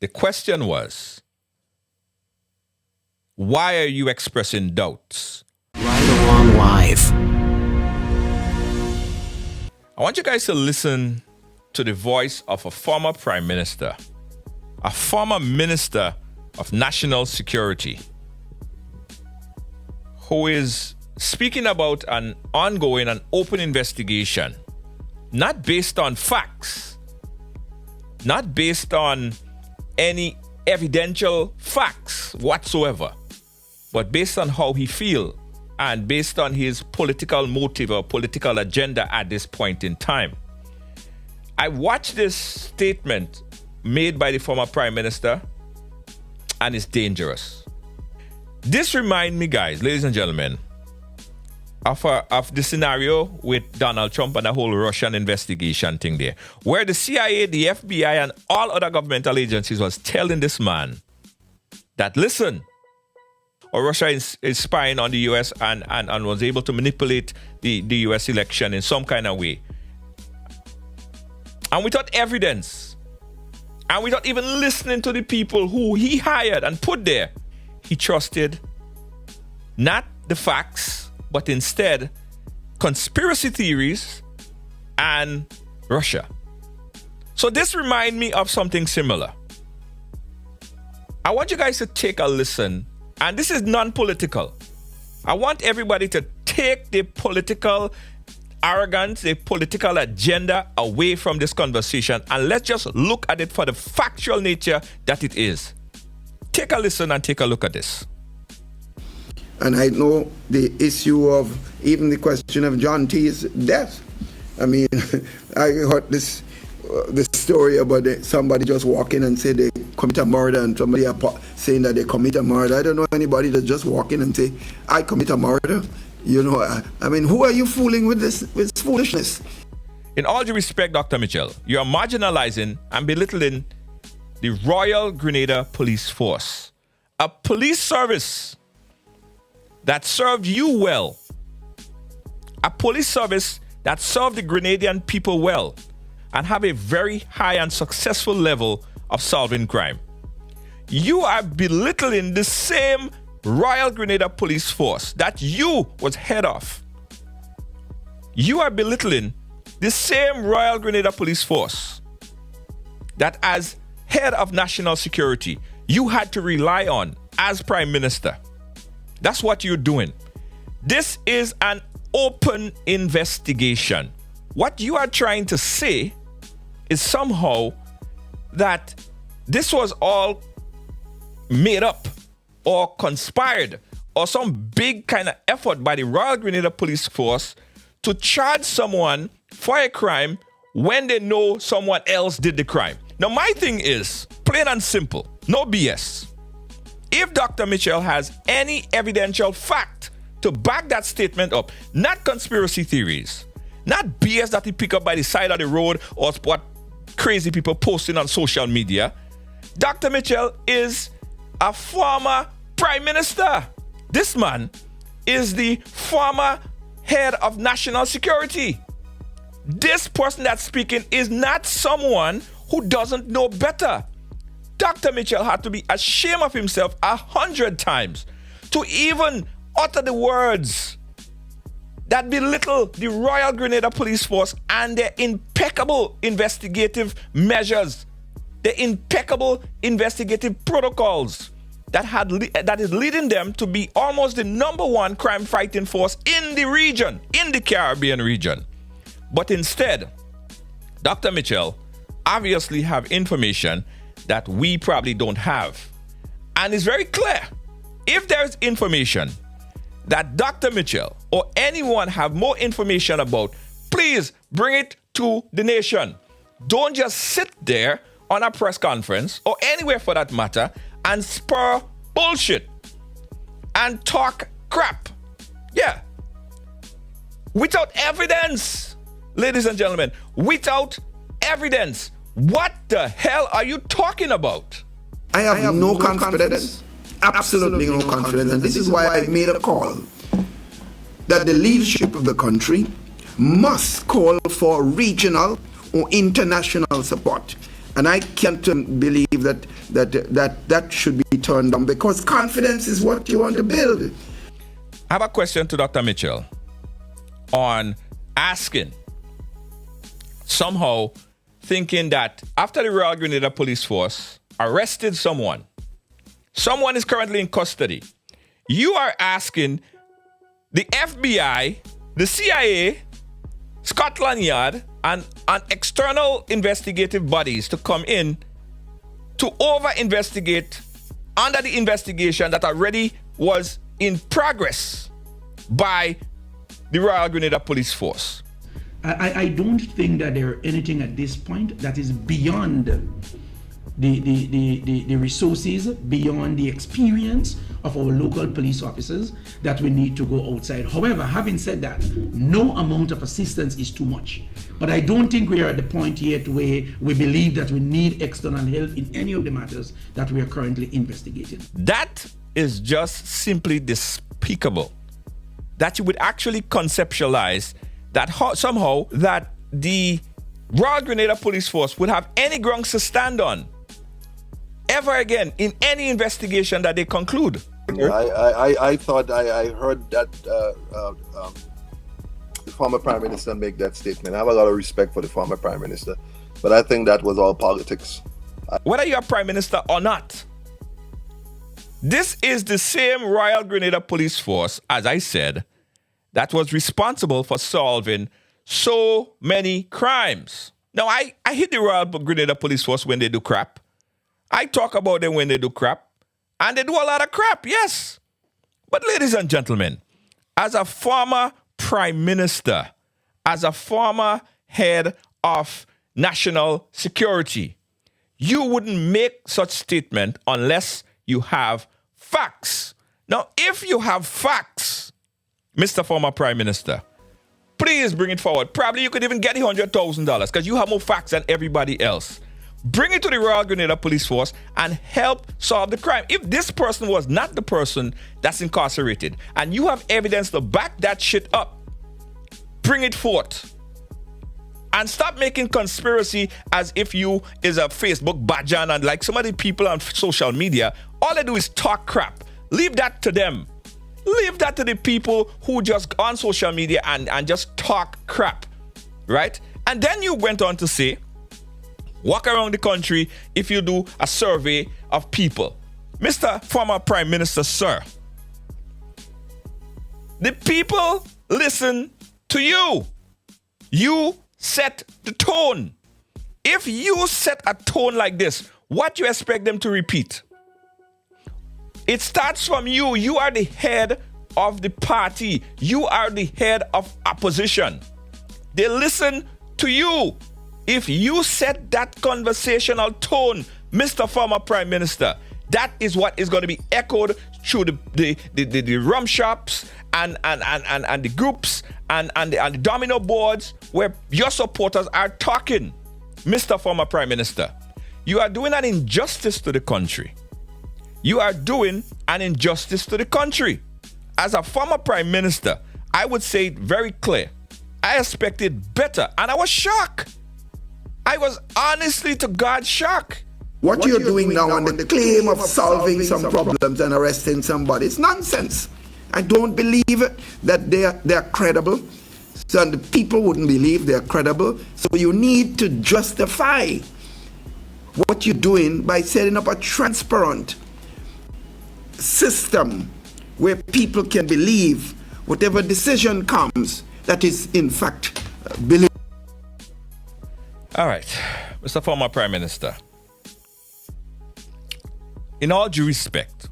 The question was, why are you expressing doubts? Right Along Live. I want you guys to listen to the voice of a former prime minister, a former minister of national security, who is speaking about an ongoing and open investigation, not based on facts, not based on any evidential facts whatsoever, but based on how he feels and based on his political motive or political agenda at this point in time. I watched this statement made by the former prime minister, and it's dangerous. This reminds me, guys, ladies and gentlemen, of the scenario with Donald Trump and the whole Russian investigation thing there, where the CIA, the FBI, and all other governmental agencies was telling this man that, listen, or Russia is spying on the U.S. and was able to manipulate the U.S. election in some kind of way. And without evidence, and without even listening to the people who he hired and put there, he trusted not the facts, but instead conspiracy theories and Russia. So this reminds me of something similar. I want you guys to take a listen, and this is non-political. I want everybody to take the political arrogance, the political agenda away from this conversation, and let's just look at it for the factual nature that it is. Take a listen and take a look at this. And I know the issue of even the question of John T.'s death. I mean, I heard this story about somebody just walking and say they commit a murder, and somebody saying that they commit a murder. I don't know anybody that just walk in and say, I commit a murder. You know, I mean, who are you fooling with this foolishness? In all due respect, Dr. Mitchell, you are marginalizing and belittling the Royal Grenada Police Force, a police service that served you well, a police service that served the Grenadian people well and have a very high and successful level of solving crime. You are belittling the same Royal Grenada Police Force that you was head of. You are belittling the same Royal Grenada Police Force that as head of national security, you had to rely on as prime minister. That's what you're doing. This is an open investigation. What you are trying to say is somehow that this was all made up or conspired or some big kind of effort by the Royal Grenada Police Force to charge someone for a crime when they know someone else did the crime. Now, my thing is plain and simple, no BS. If Dr. Mitchell has any evidential fact to back that statement up, not conspiracy theories, not BS that he pick up by the side of the road or what crazy people posting on social media, Dr. Mitchell is a former prime minister. This man is the former head of national security. This person that's speaking is not someone who doesn't know better. Dr. Mitchell had to be ashamed of himself 100 times to even utter the words that belittle the Royal Grenada Police Force and their impeccable investigative measures, the impeccable investigative protocols that is leading them to be almost the #1 crime-fighting force in the region, in the Caribbean region. But instead, Dr. Mitchell obviously have information that we probably don't have. And it's very clear, if there's information that Dr. Mitchell or anyone have more information about, please bring it to the nation. Don't just sit there on a press conference or anywhere for that matter and spur bullshit and talk crap. Yeah. Without evidence, ladies and gentlemen, without evidence. What the hell are you talking about? I have no confidence, absolutely no confidence, and this is why I made a call that the leadership of the country must call for regional or international support. And I can't believe that should be turned down, because confidence is what you want to build. I have a question to Dr. Mitchell on asking, somehow thinking that after the Royal Grenada Police Force arrested someone is currently in custody, you are asking the FBI, the CIA, Scotland Yard, and external investigative bodies to come in to over-investigate under the investigation that already was in progress by the Royal Grenada Police Force. I don't think that there are anything at this point that is beyond the resources, beyond the experience of our local police officers, that we need to go outside. However, having said that, no amount of assistance is too much. But I don't think we are at the point yet where we believe that we need external help in any of the matters that we are currently investigating. That is just simply despicable. That you would actually conceptualize that somehow that the Royal Grenada Police Force would have any grounds to stand on ever again in any investigation that they conclude. I thought I heard that the former Prime Minister make that statement. I have a lot of respect for the former Prime Minister, but I think that was all politics. Whether you're Prime Minister or not, this is the same Royal Grenada Police Force, as I said, that was responsible for solving so many crimes. Now, I hit the Royal Grenada Police Force when they do crap. I talk about them when they do crap. And they do a lot of crap, yes. But ladies and gentlemen, as a former Prime Minister, as a former head of national security, you wouldn't make such statement unless you have facts. Now, if you have facts, Mr. Former Prime Minister, please bring it forward. Probably you could even get the $100,000 because you have more facts than everybody else. Bring it to the Royal Grenada Police Force and help solve the crime. If this person was not the person that's incarcerated and you have evidence to back that shit up, bring it forth. And stop making conspiracy as if you is a Facebook badger and like some of the people on social media, all they do is talk crap. Leave that to them. Leave that to the people who just on social media and just talk crap, right? And then you went on to say, walk around the country if you do a survey of people. Mr. Former Prime Minister, sir, the people listen to you. You set the tone. If you set a tone like this, what you expect them to repeat? It starts from you. You are the head of the party. You are the head of opposition. They listen to you. If you set that conversational tone, Mr. Former Prime Minister, that is what is going to be echoed through the rum shops and the groups and the domino boards where your supporters are talking. Mr. Former Prime Minister, you are doing an injustice to the country. You are doing an injustice to the country. As a former Prime Minister, I would say it very clear. I expected better, and I was shocked. I was honestly to God shocked. What you're doing now on the claim of solving some problems and arresting somebody, it's nonsense. I don't believe that they're credible. So the people wouldn't believe they're credible. So you need to justify what you're doing by setting up a transparent system where people can believe whatever decision comes that is in fact believed. All right, Mr. Former Prime Minister, in all due respect,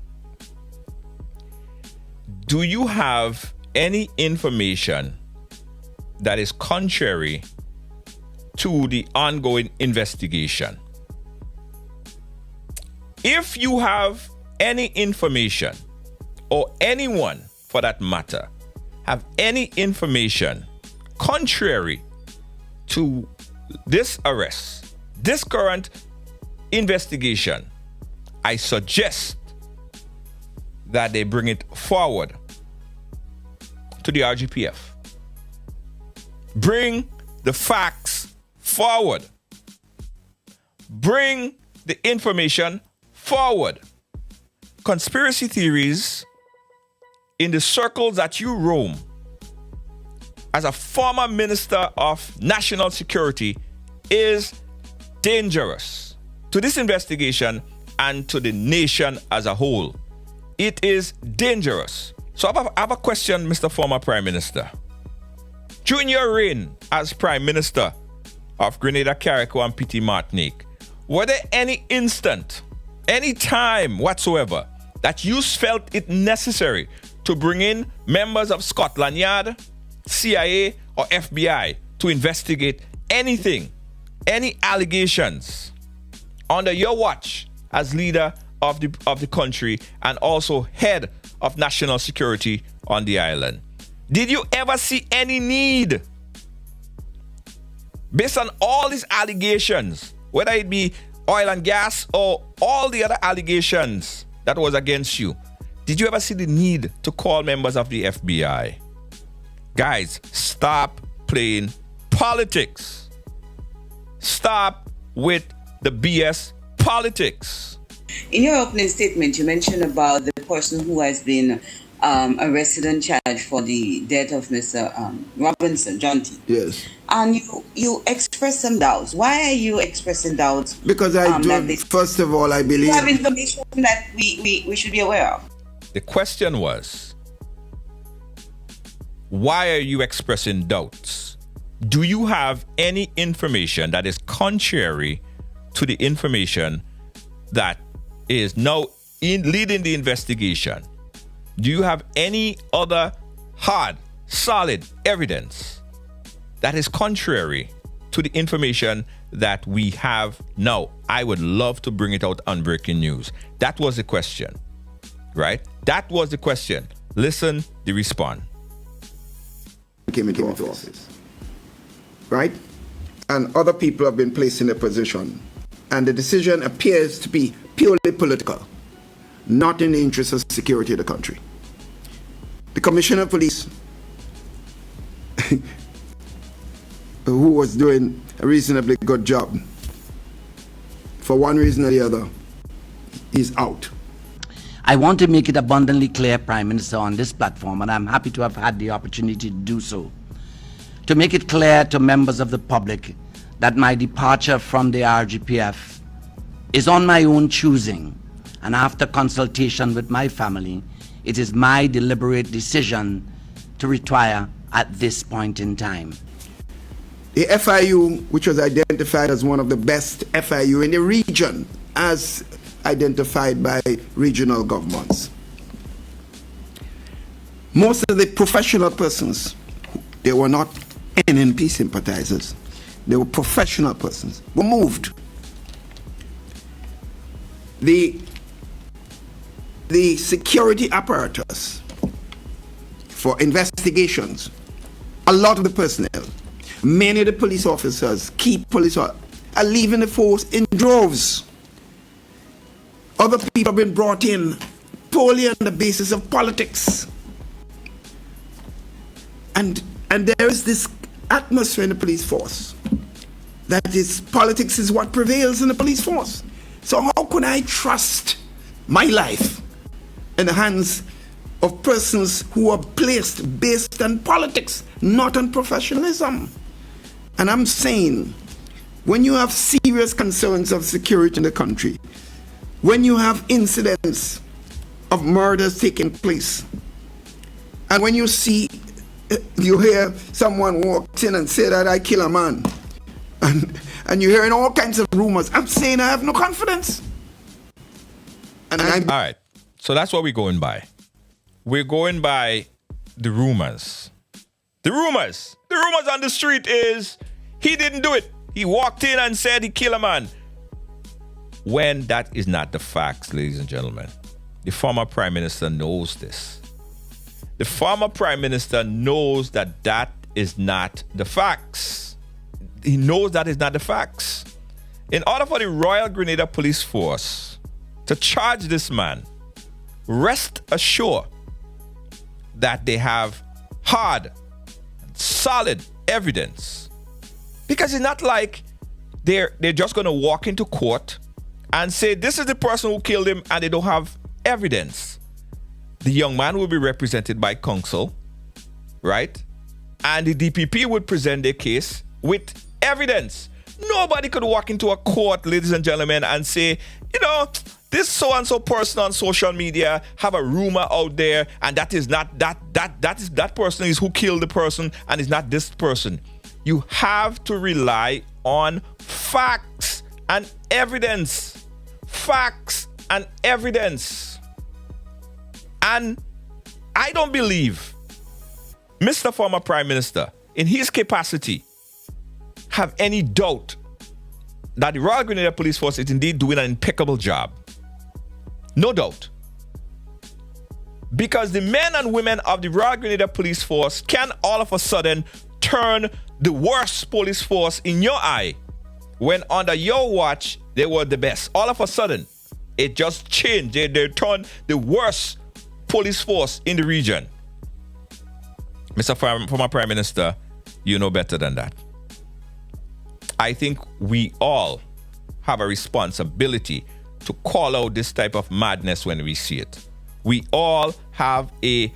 do you have any information that is contrary to the ongoing investigation? If you have any information, or anyone for that matter, have any information contrary to this arrest, this current investigation, I suggest that they bring it forward to the RGPF. Bring the facts forward. bring the information forward. Conspiracy theories in the circles that you roam as a former minister of national security is dangerous to this investigation and to the nation as a whole. It is dangerous. So I have a question, Mr. Former Prime Minister. During your reign as Prime Minister of Grenada, Carriacou, and Petit Martinique, were there any instant, any time whatsoever that you felt it necessary to bring in members of Scotland Yard, CIA, or FBI to investigate anything, any allegations under your watch as leader of the country and also head of national security on the island? Did you ever see any need, based on all these allegations, whether it be oil and gas or all the other allegations that was against you, did you ever see the need to call members of the FBI? Guys, stop playing politics. Stop with the BS politics. In your opening statement, you mentioned about the person who has been arrested and charged for the death of Mr. Robinson, John T. Yes. And you expressed some doubts. Why are you expressing doubts? Because I do, first of all, I believe... You have information that we should be aware of. The question was, why are you expressing doubts? Do you have any information that is contrary to the information that is now leading the investigation? Do you have any other hard, solid evidence that is contrary to the information that we have now? I would love to bring it out on breaking news. That was the question, right? That was the question. Listen, the response. Came into office, right? And other people have been placed in a position, and the decision appears to be purely political, not in the interest of security of the country. The Commissioner of Police, who was doing a reasonably good job, for one reason or the other, is out. I want to make it abundantly clear, Prime Minister, on this platform, and I'm happy to have had the opportunity to do so, to make it clear to members of the public that my departure from the RGPF is on my own choosing, and after consultation with my family, it is my deliberate decision to retire at this point in time. The FIU, which was identified as one of the best FIU in the region, as identified by regional governments. Most of the professional persons, they were not NNP sympathizers, they were professional persons, were moved. The security apparatus for investigations, a lot of the personnel, many of the police officers, key police officers, are leaving the force in droves. Other people have been brought in purely on the basis of politics. And there is this atmosphere in the police force that is, politics is what prevails in the police force. So how could I trust my life in the hands of persons who are placed based on politics, not on professionalism? And I'm saying, when you have serious concerns of security in the country, when you have incidents of murders taking place, and when you hear someone walks in and say that I kill a man, and you're hearing all kinds of rumors, I'm saying I have no confidence. And all right, so that's what we're going by. We're going by the rumors. The rumors on the street is he didn't do it. He walked in and said he killed a man. When that is not the facts, ladies and gentlemen. The former Prime Minister knows this. The former Prime Minister knows that that is not the facts. He knows that is not the facts. In order for the Royal Grenada Police Force to charge this man, rest assured that they have hard, solid evidence. Because it's not like they're just going to walk into court and say, this is the person who killed him, and they don't have evidence. The young man will be represented by counsel, right? And the DPP would present their case with evidence. Nobody could walk into a court, ladies and gentlemen, and say, you know, this so-and-so person on social media have a rumor out there, and that is not that person is who killed the person, and is not this person. You have to rely on facts and evidence. Facts and evidence. And I don't believe Mr. Former Prime Minister, in his capacity, have any doubt that the Royal Grenada Police Force is indeed doing an impeccable job. No doubt. Because the men and women of the Royal Grenada Police Force can all of a sudden turn the worst police force in your eye when under your watch they were the best. All of a sudden, it just changed. They turned the worst police force in the region. Mr. Former Prime Minister, you know better than that. I think we all have a responsibility to call out this type of madness when we see it. We all have a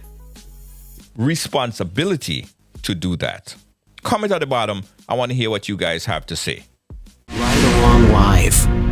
responsibility to do that. Comment at the bottom. I want to hear what you guys have to say. Right Along Live.